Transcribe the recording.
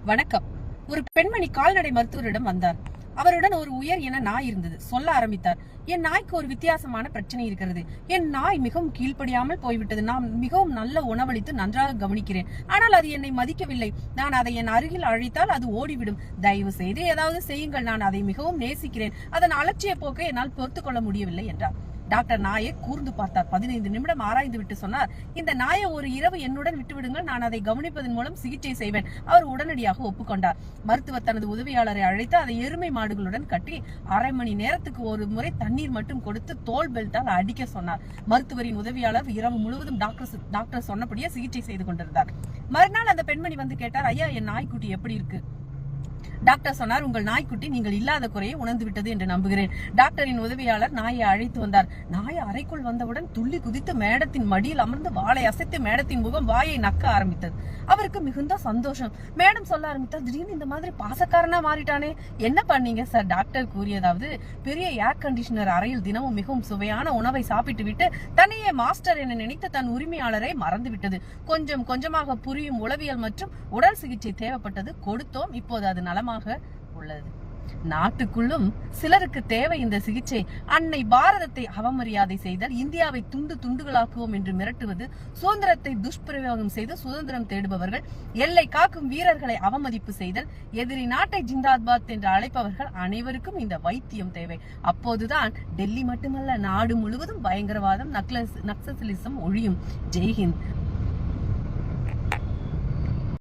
வணக்கம். ஒரு பெண்மணி கால்நடை மருத்துவரிடம் வந்தார். அவருடன் ஒரு உயர் இன நாய் இருந்தது. சொல்ல ஆரம்பித்தார். என் நாய்க்கு ஒரு வித்தியாசமான பிரச்சனை இருக்கிறது. என் நாய் மிகவும் கீழ்ப்படியாமல் போய்விட்டது. நான் மிகவும் நல்ல உணவளித்து நன்றாக கவனிக்கிறேன். ஆனால் அது என்னை மதிக்கவில்லை. நான் அதை என் அருகில் அழைத்தால் அது ஓடிவிடும். தயவு செய்து ஏதாவது செய்யுங்கள். நான் அதை மிகவும் நேசிக்கிறேன். அதன் அலட்சிய போக்கை என்னால் பொறுத்துக் கொள்ள முடியவில்லை என்றார். டாக்டர் நாயை கூர்ந்து பார்த்தார். 15 நிமிடம் ஆராய்ந்து விட்டு சொன்னார், இந்த நாயை ஒரு இரவு என்னுடன் விட்டுவிடுங்கள். நான் அதை கவனிப்பதன் மூலம் சிகிச்சை செய்வேன். அவர் உடனடியாக ஒப்புக்கொண்டார். மருத்துவர் தனது உதவியாளரை அழைத்து அதை எருமை மாடுகளுடன் கட்டி அரை மணி நேரத்துக்கு ஒரு முறை தண்ணீர் மட்டும் கொடுத்து தோல் பெல்ட்டால் அடிக்க சொன்னார். மருத்துவரின் உதவியாளர் இரவு முழுவதும் டாக்டர் சொன்னபடியே சிகிச்சை செய்து கொண்டிருந்தார். மறுநாள் அந்த பெண்மணி வந்து கேட்டார், ஐயா, என் நாய்க்குட்டி எப்படி இருக்கு? டாக்டர் சொன்னார், உங்கள் நாய்க்குட்டி நீங்கள் இல்லாத குறையை உணர்ந்து விட்டது என்று நம்புகிறேன். டாக்டரின் உதவியாளர் நாயை அழைத்து வந்தார். நாய் அறைக்குள் வந்தவுடன் துள்ளி குதித்து மேடத்தின் மடியில் அமர்ந்து வாளை அசைத்து மேடத்தின் முகம் வாயை நக்க ஆரம்பித்தது. அவருக்கு மிகுந்த சந்தோஷம். மேடம் சொல்ல ஆரம்பித்தார், திடீர்னு இந்த மாதிரி பாசக்காரனா மாறிட்டானே, என்ன பண்ணீங்க சார்? டாக்டர் கூறியதாவது, பெரிய ஏர் கண்டிஷனர் அறையில் தினமும் மிகவும் சுவையான உணவை சாப்பிட்டு விட்டு தன்னையே மாஸ்டர் என நினைத்து தன் உரிமையாளரை மறந்து விட்டது. கொஞ்சம் கொஞ்சமாக புரியும் உளவியல் மற்றும் உடல் சிகிச்சை தேவைப்பட்டது. கொடுத்தோம். இப்போது அது நலமாக உள்ளது. நாட்டுக்குள்ளும் சிலருக்கு தேவை இந்த சிகிச்சை. அன்னை பாரதத்தை அவமரியாதை செய்தல், இந்தியாவை துண்டு துண்டுகளாக்குவோம் என்று மிரட்டுவது, சுதந்திரத்தை துஷ்பிரயோகம் செய்து சுதந்திரம் தேடுபவர்கள், எல்லை காக்கும் வீரர்களை அவமதிப்பு செய்தல், எதிரி நாட்டை ஜிந்தாபாத் என்று அழைப்பவர்கள் அனைவருக்கும் இந்த வைத்தியம் தேவை. அப்போதுதான் டெல்லி மட்டுமல்ல, நாடு முழுவதும் பயங்கரவாதம், நக்சலிசம் ஒழியும். ஜெய்ஹிந்த்.